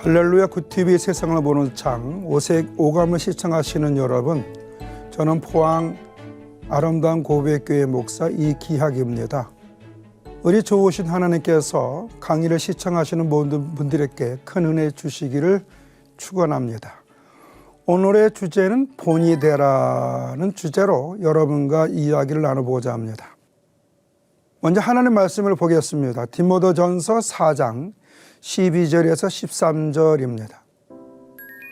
할렐루야 굿TV 세상을 보는 창 오색 오감을 시청하시는 여러분, 저는 포항 아름다운 고백교회 목사 이기학입니다. 우리 좋으신 하나님께서 강의를 시청하시는 모든 분들에게 큰 은혜 주시기를 축원합니다. 오늘의 주제는 본이 되라는 주제로 여러분과 이야기를 나눠보고자 합니다. 먼저 하나님 말씀을 보겠습니다. 디모데전서 4장 12절에서 13절입니다.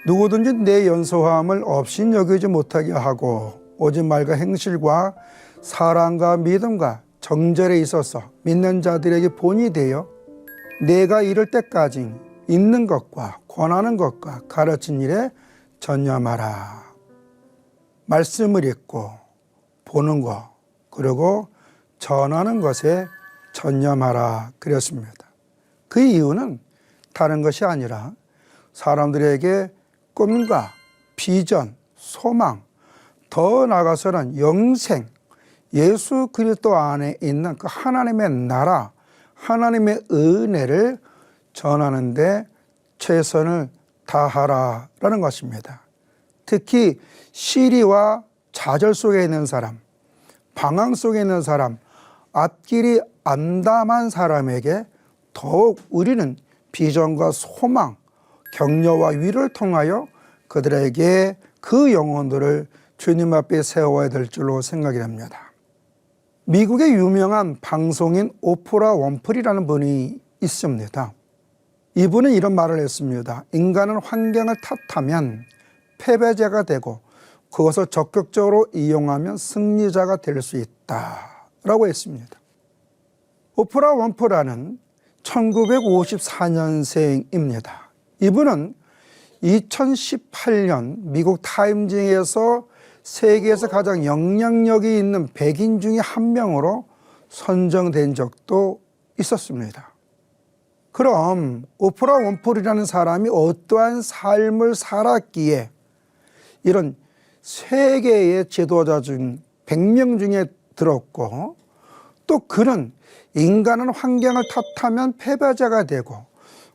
누구든지 내 연소함을 없인 여기지 못하게 하고 오직 말과 행실과 사랑과 믿음과 정절에 있어서 믿는 자들에게 본이 되어 내가 이를 때까지 있는 것과 권하는 것과 가르친 일에 전념하라. 말씀을 읽고 보는 것 그리고 전하는 것에 전념하라 그랬습니다. 그 이유는 다른 것이 아니라 사람들에게 꿈과 비전, 소망, 더 나아가서는 영생, 예수 그리스도 안에 있는 그 하나님의 나라, 하나님의 은혜를 전하는 데 최선을 다하라라는 것입니다. 특히 시리와 좌절 속에 있는 사람, 방황 속에 있는 사람, 앞길이 암담한 사람에게 더욱 우리는 비전과 소망, 격려와 위로를 통하여 그들에게 그 영혼들을 주님 앞에 세워야 될 줄로 생각이 됩니다. 미국의 유명한 방송인 오프라 윈프리라는 분이 있습니다. 이분은 이런 말을 했습니다. 인간은 환경을 탓하면 패배자가 되고 그것을 적극적으로 이용하면 승리자가 될 수 있다라고 했습니다. 오프라 윈프리는 1954년생입니다. 이분은 2018년 미국 타임즈에서 세계에서 가장 영향력이 있는 100인 중에 한 명으로 선정된 적도 있었습니다. 그럼 오프라 윈프리라는 사람이 어떠한 삶을 살았기에 이런 세계의 지도자 중 100명 중에 들었고, 또 그는 인간은 환경을 탓하면 패배자가 되고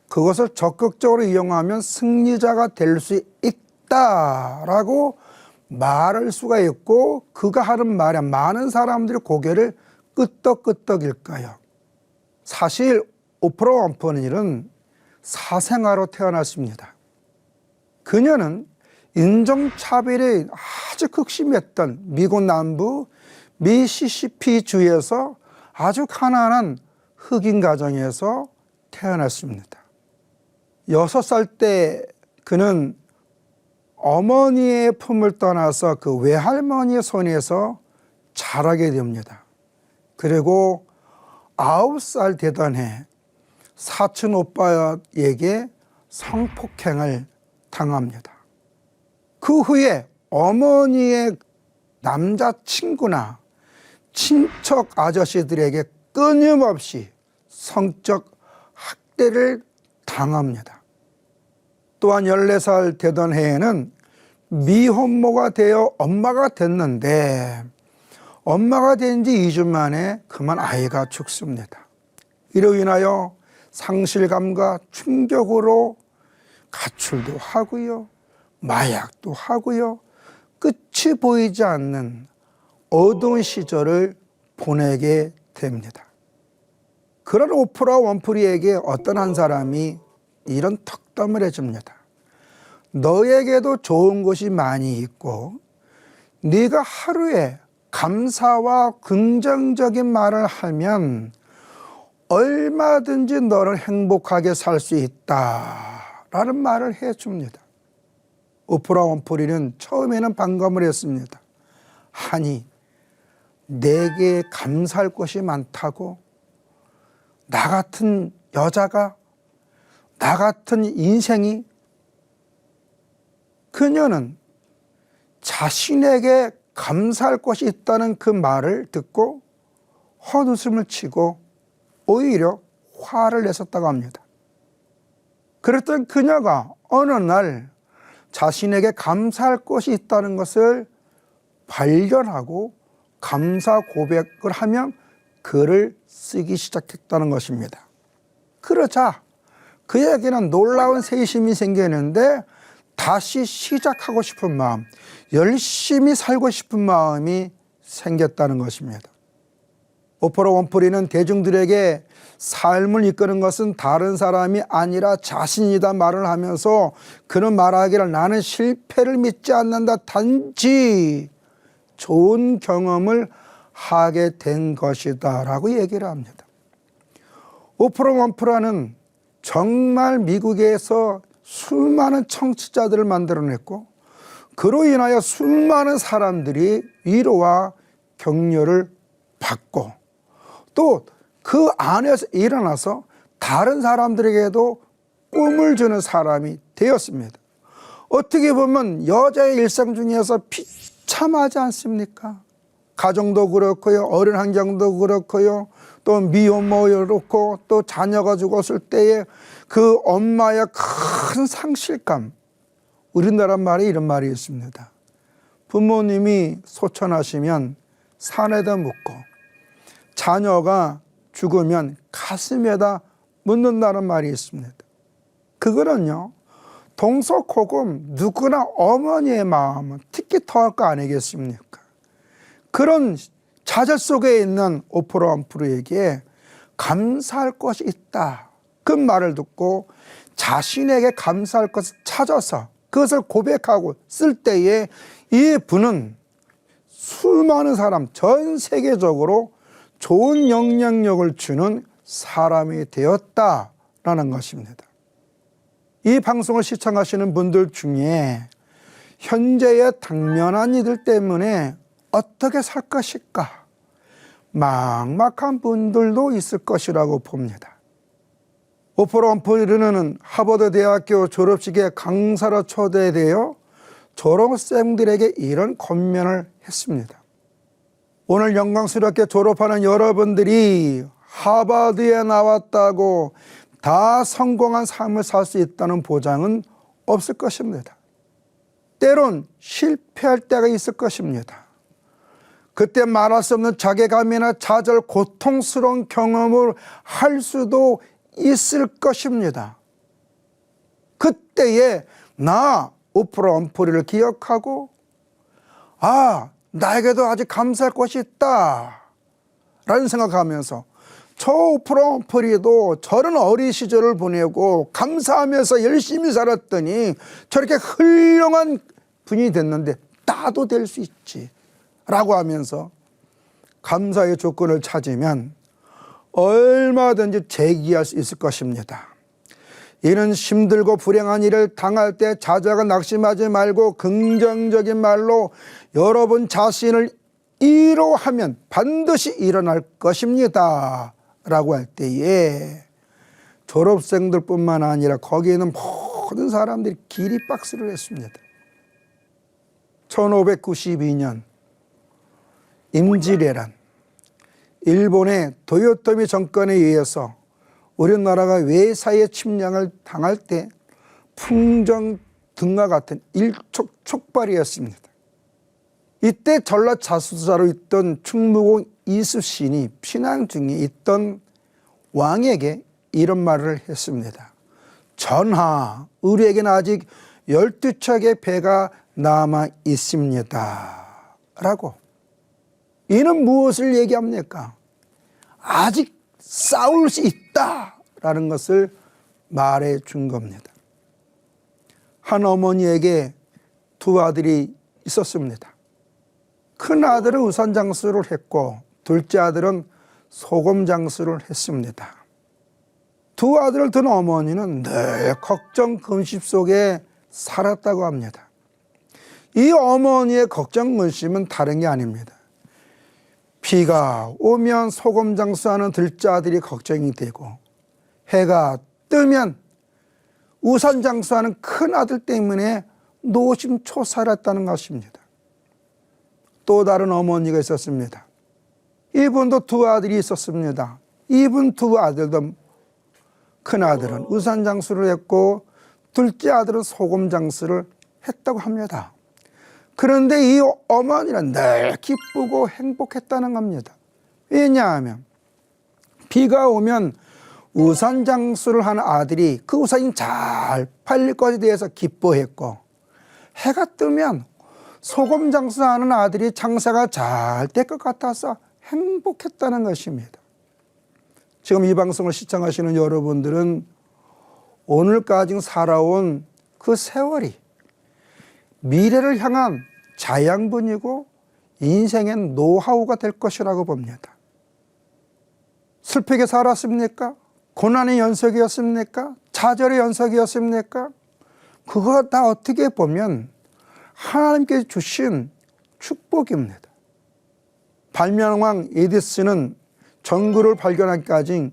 그것을 적극적으로 이용하면 승리자가 될 수 있다라고 말할 수가 있고, 그가 하는 말에 많은 사람들이 고개를 끄덕끄덕일까요? 사실 오프라 윈프리는 사생아로 태어났습니다. 그녀는 인종차별이 아주 극심했던 미국 남부 미시시피 주에서 아주 가난한 흑인 가정에서 태어났습니다. 6살 때 그는 어머니의 품을 떠나서 그 외할머니의 손에서 자라게 됩니다. 그리고 9살 되던 해 사촌 오빠에게 성폭행을 당합니다. 그 후에 어머니의 남자친구나 친척 아저씨들에게 끊임없이 성적 학대를 당합니다. 또한 14살 되던 해에는 미혼모가 되어 엄마가 됐는데, 엄마가 된 지 2주 만에 그만 아이가 죽습니다. 이로 인하여 상실감과 충격으로 가출도 하고요, 마약도 하고요, 끝이 보이지 않는 어두운 시절을 보내게 됩니다. 그런 오프라 윈프리에게 어떤 한 사람이 이런 덕담을 해줍니다. 너에게도 좋은 것이 많이 있고 네가 하루에 감사와 긍정적인 말을 하면 얼마든지 너를 행복하게 살 수 있다라는 말을 해줍니다. 오프라 윈프리는 처음에는 반감을 했습니다. 아니, 내게 감사할 것이 많다고? 나 같은 여자가, 나 같은 인생이? 그녀는 자신에게 감사할 것이 있다는 그 말을 듣고 헛웃음을 치고 오히려 화를 냈었다고 합니다. 그랬던 그녀가 어느 날 자신에게 감사할 것이 있다는 것을 발견하고 감사 고백을 하며 글을 쓰기 시작했다는 것입니다. 그러자 그에게는 놀라운 세심이 생기는데 다시 시작하고 싶은 마음, 열심히 살고 싶은 마음이 생겼다는 것입니다. 오프라 윈프리는 대중들에게 삶을 이끄는 것은 다른 사람이 아니라 자신이다 말을 하면서 그는 말하기를 나는 실패를 믿지 않는다. 단지 좋은 경험을 하게 된 것이다 라고 얘기를 합니다. 오프라 윈프리는 정말 미국에서 수많은 청취자들을 만들어냈고 그로 인하여 수많은 사람들이 위로와 격려를 받고 또 그 안에서 일어나서 다른 사람들에게도 꿈을 주는 사람이 되었습니다. 어떻게 보면 여자의 일상 중에서 비참하지 않습니까? 가정도 그렇고요, 어린 환경도 그렇고요, 또 미혼모도 그렇고 또 자녀가 죽었을 때의 그 엄마의 큰 상실감. 우리나라 말에 이런 말이 있습니다. 부모님이 소천하시면 산에다 묻고 자녀가 죽으면 가슴에다 묻는다는 말이 있습니다. 그거는요, 동서고금 누구나 어머니의 마음은 특히 더할 거 아니겠습니까? 그런 좌절 속에 있는 오프라 윈프리에게 감사할 것이 있다. 그 말을 듣고 자신에게 감사할 것을 찾아서 그것을 고백하고 쓸 때에 이 분은 수많은 사람, 전 세계적으로 좋은 영향력을 주는 사람이 되었다라는 것입니다. 이 방송을 시청하시는 분들 중에 현재의 당면한 이들 때문에 어떻게 살 것일까 막막한 분들도 있을 것이라고 봅니다. 오프라 윈프리는 하버드 대학교 졸업식에 강사로 초대되어 졸업생들에게 이런 권면을 했습니다. 오늘 영광스럽게 졸업하는 여러분들이 하버드에 나왔다고 다 성공한 삶을 살 수 있다는 보장은 없을 것입니다. 때론 실패할 때가 있을 것입니다. 그때 말할 수 없는 자괴감이나 좌절, 고통스러운 경험을 할 수도 있을 것입니다. 그때에 나 오프라 윈프리를 기억하고 나에게도 아직 감사할 것이 있다 라는 생각하면서 저 오프라 윈프리도 저런 어린 시절을 보내고 감사하면서 열심히 살았더니 저렇게 훌륭한 분이 됐는데 나도 될 수 있지 라고 하면서 감사의 조건을 찾으면 얼마든지 재기할 수 있을 것입니다. 이는 힘들고 불행한 일을 당할 때 좌절과 낙심하지 말고 긍정적인 말로 여러분 자신을 위로하면 반드시 일어날 것입니다 라고 할 때에 졸업생들 뿐만 아니라 거기에 있는 모든 사람들이 기립박수를 했습니다. 1592년 임지레란 일본의 도요토미 정권에 의해서 우리나라가 외사의 침략을 당할 때 풍정 등과 같은 일촉촉발이었습니다. 이때 전라 자수자로 있던 충무공 이수신이 피난 중에 있던 왕에게 이런 말을 했습니다. 전하, 우리에게는 아직 12척의 배가 남아 있습니다 라고. 이는 무엇을 얘기합니까? 아직 싸울 수 있다라는 것을 말해 준 겁니다. 한 어머니에게 두 아들이 있었습니다. 큰 아들은 우산 장수를 했고 둘째 아들은 소금 장수를 했습니다. 두 아들을 둔 어머니는 늘 걱정 근심 속에 살았다고 합니다. 이 어머니의 걱정 근심은 다른 게 아닙니다. 비가 오면 소금 장수하는 둘째 아들이 걱정이 되고 해가 뜨면 우산 장수하는 큰 아들 때문에 노심초사했다는 것입니다. 또 다른 어머니가 있었습니다. 이분도 두 아들이 있었습니다. 이분 두 아들도 큰 아들은 우산 장수를 했고 둘째 아들은 소금 장수를 했다고 합니다. 그런데 이 어머니는 늘 기쁘고 행복했다는 겁니다. 왜냐하면 비가 오면 우산 장수를 하는 아들이 그 우산이 잘 팔릴 것에 대해서 기뻐했고, 해가 뜨면 소금 장수하는 아들이 장사가 잘 될 것 같아서 행복했다는 것입니다. 지금 이 방송을 시청하시는 여러분들은 오늘까지 살아온 그 세월이 미래를 향한 자양분이고 인생의 노하우가 될 것이라고 봅니다. 슬프게 살았습니까? 고난의 연속이었습니까? 좌절의 연속이었습니까? 그거 다 어떻게 보면 하나님께 주신 축복입니다. 발명왕 에디슨은 전구를 발견하기까지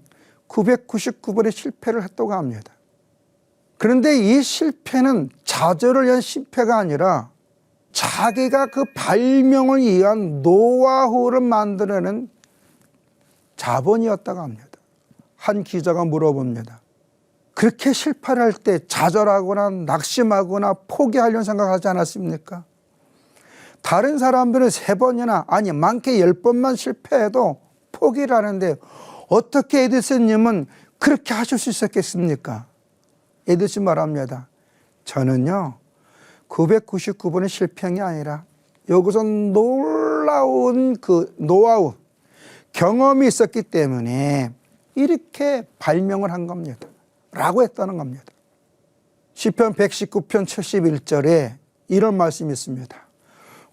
999번의 실패를 했다고 합니다. 그런데 이 실패는 좌절을 위한 실패가 아니라 자기가 그 발명을 위한 노하우를 만들어낸 자본이었다고 합니다. 한 기자가 물어봅니다. 그렇게 실패를 할 때 좌절하거나 낙심하거나 포기하려는 생각하지 않았습니까? 다른 사람들은 3번이나 아니 많게 10번만 실패해도 포기를 하는데 어떻게 에디슨님은 그렇게 하실 수 있었겠습니까? 에디슨 말합니다. 저는요 999번의 실패한 게 아니라 여기서 놀라운 그 노하우 경험이 있었기 때문에 이렇게 발명을 한 겁니다 라고 했다는 겁니다. 시편 119편 71절에 이런 말씀이 있습니다.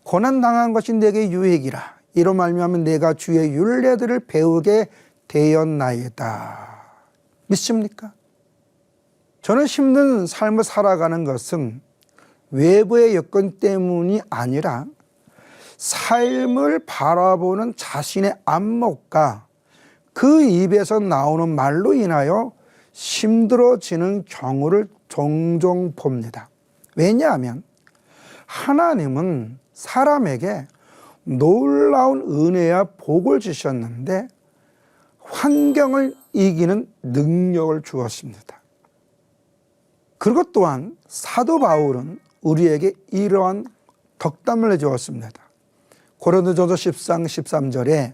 고난당한 것이 내게 유익이라 이로 말미암아 내가 주의 율례들을 배우게 되었나이다. 믿습니까? 저는 힘든 삶을 살아가는 것은 외부의 여건 때문이 아니라 삶을 바라보는 자신의 안목과 그 입에서 나오는 말로 인하여 힘들어지는 경우를 종종 봅니다. 왜냐하면 하나님은 사람에게 놀라운 은혜와 복을 주셨는데 환경을 이기는 능력을 주었습니다. 그것 또한 사도 바울은 우리에게 이러한 덕담을 해주었습니다. 고린도전서 10장 13절에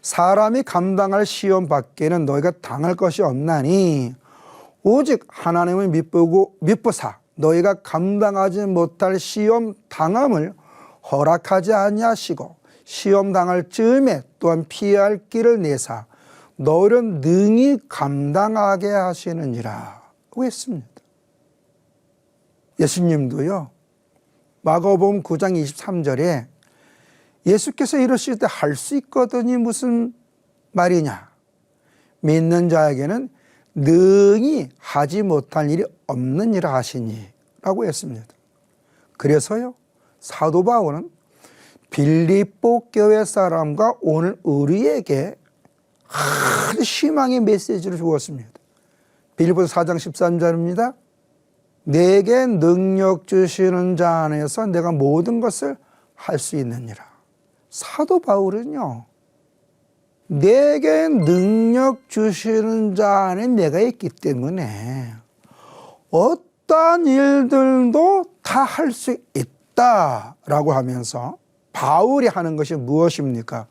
사람이 감당할 시험 밖에는 너희가 당할 것이 없나니 오직 하나님을 미쁘사 너희가 감당하지 못할 시험 당함을 허락하지 아니하시고 시험 당할 즈음에 또한 피할 길을 내사 너희를 능히 감당하게 하시느니라 고 했습니다. 예수님도요 마가복음 9장 23절에 예수께서 이러실 때 할 수 있거든이 무슨 말이냐, 믿는 자에게는 능히 하지 못할 일이 없는 일을 하시니 라고 했습니다. 그래서요 사도 바울은 빌립보 교회 사람과 오늘 우리에게 아주 희망의 메시지를 주었습니다. 빌립보서 4장 13절입니다. 내게 능력 주시는 자 안에서 내가 모든 것을 할 수 있느니라. 사도 바울은요 내게 능력 주시는 자 안에 내가 있기 때문에 어떠한 일들도 다 할 수 있다라고 하면서 바울이 하는 것이 무엇입니까?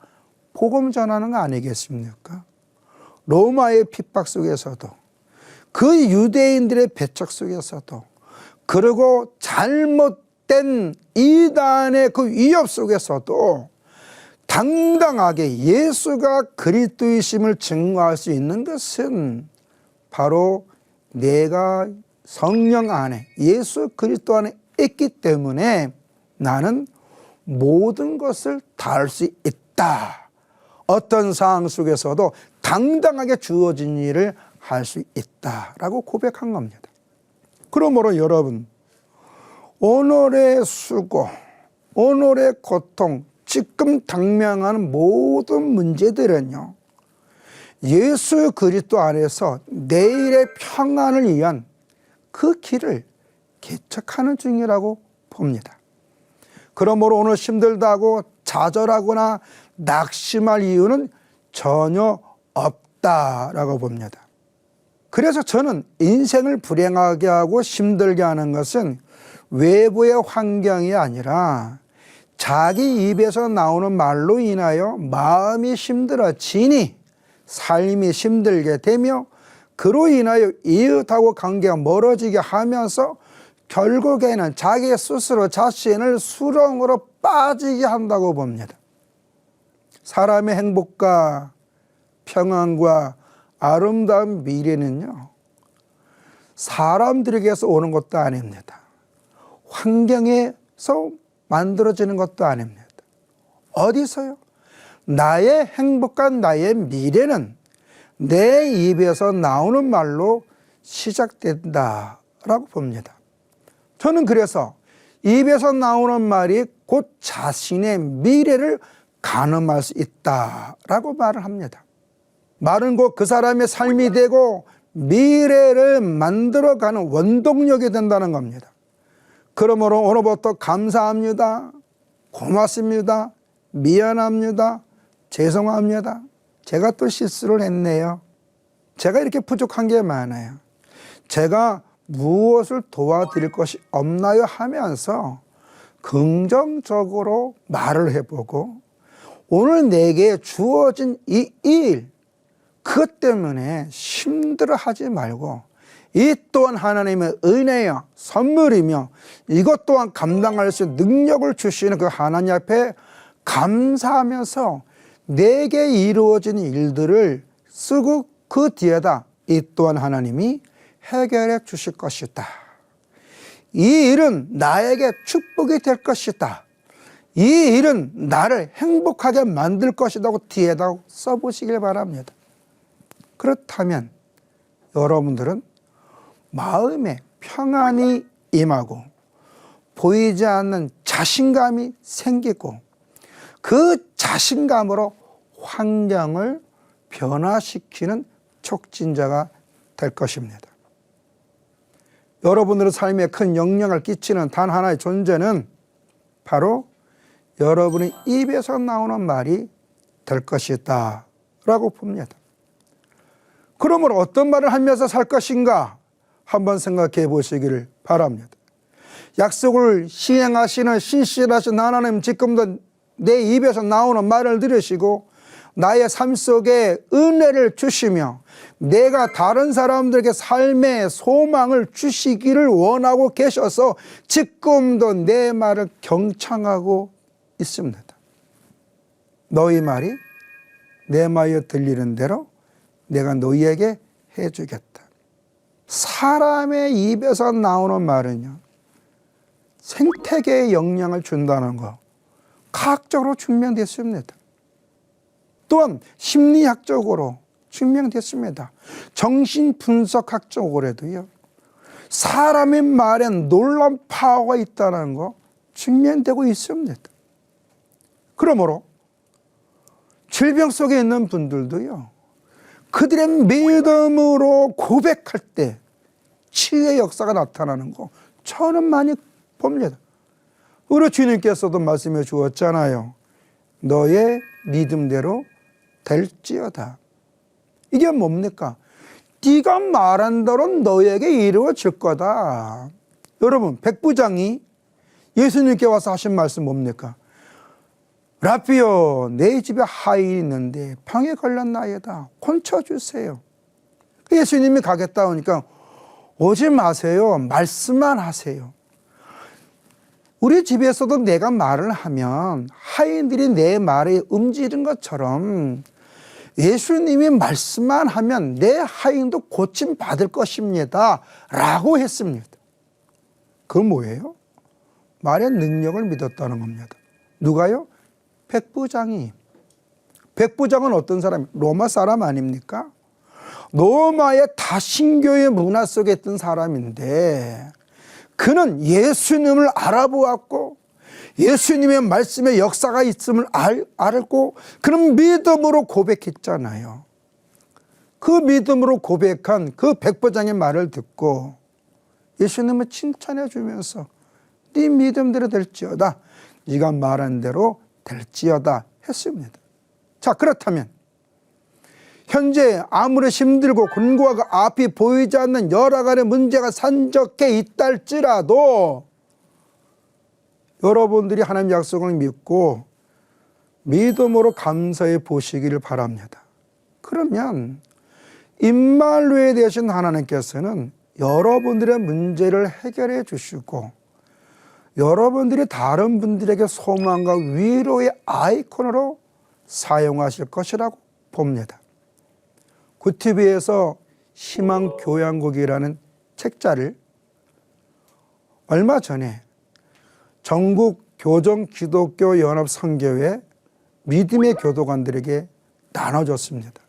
복음 전하는 거 아니겠습니까? 로마의 핍박 속에서도 그 유대인들의 배척 속에서도 그리고 잘못된 이단의 그 위협 속에서도 당당하게 예수가 그리스도이심을 증거할 수 있는 것은 바로 내가 성령 안에 예수 그리스도 안에 있기 때문에 나는 모든 것을 다 할 수 있다. 어떤 상황 속에서도 당당하게 주어진 일을 할 수 있다라고 고백한 겁니다. 그러므로 여러분 오늘의 수고, 오늘의 고통, 지금 당면하는 모든 문제들은요 예수 그리스도 안에서 내일의 평안을 위한 그 길을 개척하는 중이라고 봅니다. 그러므로 오늘 힘들다고 좌절하거나 낙심할 이유는 전혀 없다라고 봅니다. 그래서 저는 인생을 불행하게 하고 힘들게 하는 것은 외부의 환경이 아니라 자기 입에서 나오는 말로 인하여 마음이 힘들어지니 삶이 힘들게 되며 그로 인하여 이웃하고 관계가 멀어지게 하면서 결국에는 자기 스스로 자신을 수렁으로 빠지게 한다고 봅니다. 사람의 행복과 평안과 아름다운 미래는요, 사람들에게서 오는 것도 아닙니다. 환경에서 만들어지는 것도 아닙니다. 어디서요? 나의 행복과 나의 미래는 내 입에서 나오는 말로 시작된다라고 봅니다. 저는 그래서 입에서 나오는 말이 곧 자신의 미래를 가늠할 수 있다라고 말을 합니다. 말은 곧 그 사람의 삶이 되고 미래를 만들어가는 원동력이 된다는 겁니다. 그러므로 오늘부터 감사합니다, 고맙습니다, 미안합니다, 죄송합니다, 제가 또 실수를 했네요, 제가 이렇게 부족한 게 많아요, 제가 무엇을 도와드릴 것이 없나요 하면서 긍정적으로 말을 해보고 오늘 내게 주어진 이 일, 그것 때문에 힘들어하지 말고 이 또한 하나님의 은혜요 선물이며 이것 또한 감당할 수 있는 능력을 주시는 그 하나님 앞에 감사하면서 내게 이루어진 일들을 쓰고 그 뒤에다 이 또한 하나님이 해결해 주실 것이다, 이 일은 나에게 축복이 될 것이다, 이 일은 나를 행복하게 만들 것이라고 뒤에다 써보시길 바랍니다. 그렇다면 여러분들은 마음에 평안이 임하고 보이지 않는 자신감이 생기고 그 자신감으로 환경을 변화시키는 촉진자가 될 것입니다. 여러분들의 삶에 큰 영향을 끼치는 단 하나의 존재는 바로 여러분의 입에서 나오는 말이 될 것이다 라고 봅니다. 그러므로 어떤 말을 하면서 살 것인가 한번 생각해 보시기를 바랍니다. 약속을 시행하시는 신실하신 하나님, 지금도 내 입에서 나오는 말을 들으시고 나의 삶 속에 은혜를 주시며 내가 다른 사람들에게 삶의 소망을 주시기를 원하고 계셔서 지금도 내 말을 경청하고 있습니다. 너희 말이 내 마음에 들리는 대로 내가 너희에게 해주겠다. 사람의 입에서 나오는 말은요, 생태계에 영향을 준다는 거 과학적으로 증명됐습니다. 또한 심리학적으로 증명됐습니다. 정신분석학적으로도요, 사람의 말에 놀라운 파워가 있다는 거 증명되고 있습니다. 그러므로 질병 속에 있는 분들도요, 그들의 믿음으로 고백할 때 치유의 역사가 나타나는 거 저는 많이 봅니다. 우리 주님께서도 말씀해 주었잖아요. 너의 믿음대로 될지어다. 이게 뭡니까? 네가 말한 대로 너에게 이루어질 거다. 여러분, 백부장이 예수님께 와서 하신 말씀 뭡니까? 라피요, 내 집에 하인이 있는데 병에 걸렸나이다. 고쳐주세요. 예수님이 가겠다 하니까 오지 마세요. 말씀만 하세요. 우리 집에서도 내가 말을 하면 하인들이 내 말에 움직이는 것처럼 예수님이 말씀만 하면 내 하인도 고침받을 것입니다 라고 했습니다. 그건 뭐예요? 말의 능력을 믿었다는 겁니다. 누가요? 백부장이. 백부장은 어떤 사람이에요? 로마 사람 아닙니까? 로마의 다신교의 문화 속에 있던 사람인데 그는 예수님을 알아보았고 예수님의 말씀에 역사가 있음을 알고 그는 믿음으로 고백했잖아요. 그 믿음으로 고백한 그 백부장의 말을 듣고 예수님을 칭찬해 주면서 네 믿음대로 될지어다, 네가 말한 대로 될지어다 했습니다. 자, 그렇다면 현재 아무리 힘들고 곤고하고 앞이 보이지 않는 여러 가지 문제가 산적해 있다 할지라도 여러분들이 하나님 약속을 믿고 믿음으로 감사해 보시기를 바랍니다. 그러면 임마누엘 되신 하나님께서는 여러분들의 문제를 해결해 주시고 여러분들이 다른 분들에게 소망과 위로의 아이콘으로 사용하실 것이라고 봅니다. 구티비에서 희망교양국이라는 책자를 얼마 전에 전국 교정기독교연합선교회 믿음의 교도관들에게 나눠줬습니다.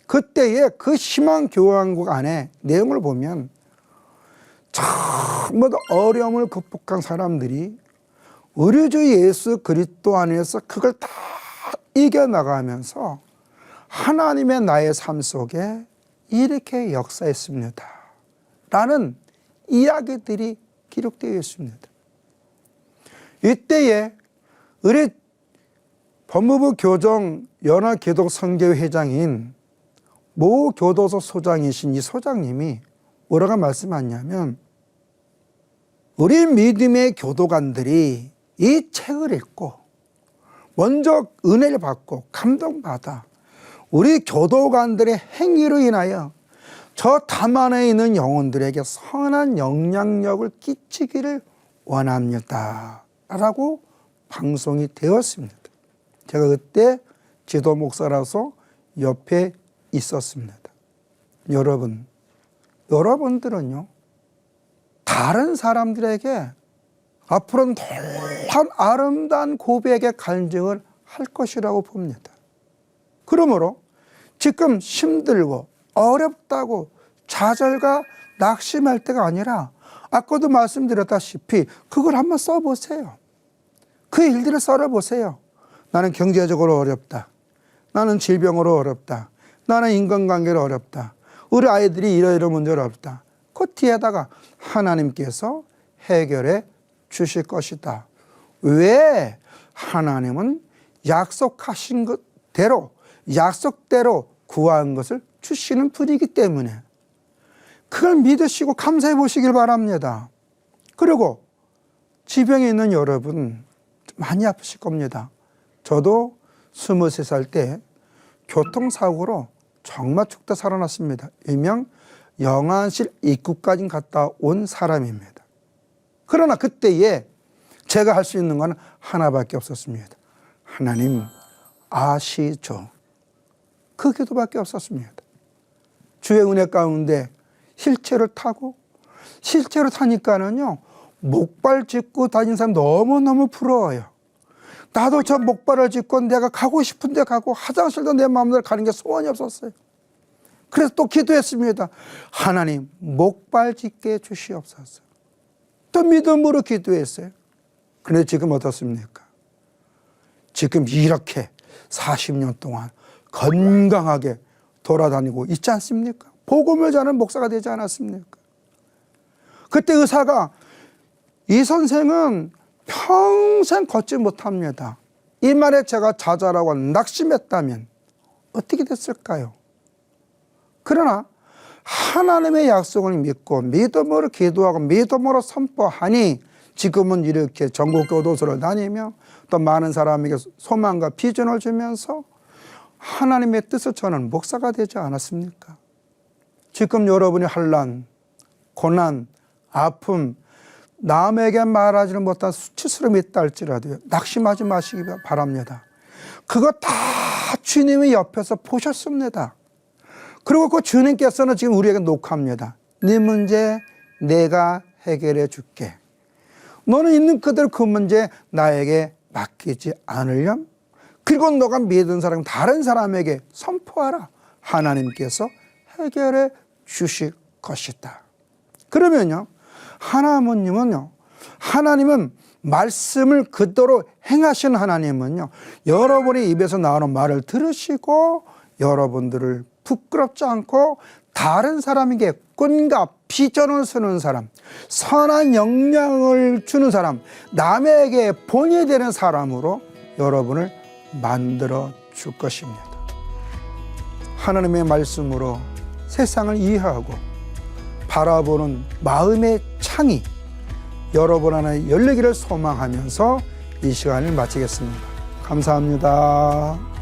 그때의 그 희망교양국 안에 내용을 보면 정말 어려움을 극복한 사람들이 우리 주 예수 그리스도 안에서 그걸 다 이겨나가면서 하나님의 나의 삶 속에 이렇게 역사했습니다. 라는 이야기들이 기록되어 있습니다. 이때에 우리 법무부 교정연합기독선교회장인 모 교도소 소장이신 이 소장님이 뭐라고 말씀하냐면 우리 믿음의 교도관들이 이 책을 읽고 먼저 은혜를 받고 감동받아 우리 교도관들의 행위로 인하여 저 담 안에 있는 영혼들에게 선한 영향력을 끼치기를 원합니다. 라고 방송이 되었습니다. 제가 그때 지도 목사라서 옆에 있었습니다. 여러분들은요, 다른 사람들에게 앞으로는 놀라운 아름다운 고백의 간증을 할 것이라고 봅니다. 그러므로 지금 힘들고 어렵다고 좌절과 낙심할 때가 아니라 아까도 말씀드렸다시피 그걸 한번 써보세요. 그 일들을 썰어보세요. 나는 경제적으로 어렵다. 나는 질병으로 어렵다. 나는 인간관계로 어렵다. 우리 아이들이 이러이러 문제로 어렵다. 그 뒤에다가 하나님께서 해결해 주실 것이다. 왜? 하나님은 약속하신 것대로 약속대로 구한 것을 주시는 분이기 때문에 그걸 믿으시고 감사해 보시길 바랍니다. 그리고 지병에 있는 여러분 많이 아프실 겁니다. 저도 23살 때 교통사고로 정말 죽다 살아났습니다. 일명 영안실 입구까지 갔다 온 사람입니다. 그러나 그때에 제가 할 수 있는 건 하나밖에 없었습니다. 하나님 아시죠? 그 기도밖에 없었습니다. 주의 은혜 가운데 휠체어를 타고 휠체어를 타니까는요 목발 짚고 다니는 사람 너무너무 부러워요. 나도 저 목발을 짚고 내가 가고 싶은 데 가고 화장실도 내 마음대로 가는 게 소원이 없었어요. 그래서 또 기도했습니다. 하나님 목발 짚게 해주시옵소서. 또 믿음으로 기도했어요. 그런데 지금 어떻습니까? 지금 이렇게 40년 동안 건강하게 돌아다니고 있지 않습니까? 복음을 전하는 목사가 되지 않았습니까? 그때 의사가 이 선생은 평생 걷지 못합니다. 이 말에 제가 좌절하고 낙심했다면 어떻게 됐을까요? 그러나 하나님의 약속을 믿고 믿음으로 기도하고 믿음으로 선포하니 지금은 이렇게 전국 교도소를 다니며 또 많은 사람에게 소망과 비전을 주면서 하나님의 뜻을 전하는 목사가 되지 않았습니까? 지금 여러분이 환난, 고난, 아픔, 남에게 말하지는 못한 수치스러움이 있다 할지라도 낙심하지 마시기 바랍니다. 그거 다 주님이 옆에서 보셨습니다. 그리고 그 주님께서는 지금 우리에게 녹화합니다. 네 문제 내가 해결해 줄게. 너는 있는 그대로 그 문제 나에게 맡기지 않으렴. 그리고 너가 믿은 사람 다른 사람에게 선포하라. 하나님께서 해결해 주실 것이다. 그러면요, 하나님은 말씀을 그대로 행하신 하나님은요, 여러분의 입에서 나오는 말을 들으시고 여러분들을 부끄럽지 않고 다른 사람에게 꿈과 비전을 쓰는 사람, 선한 영향을 주는 사람, 남에게 본이 되는 사람으로 여러분을 만들어 줄 것입니다. 하나님의 말씀으로 세상을 이해하고 바라보는 마음의 창이 여러분 안에 열리기를 소망하면서 이 시간을 마치겠습니다. 감사합니다.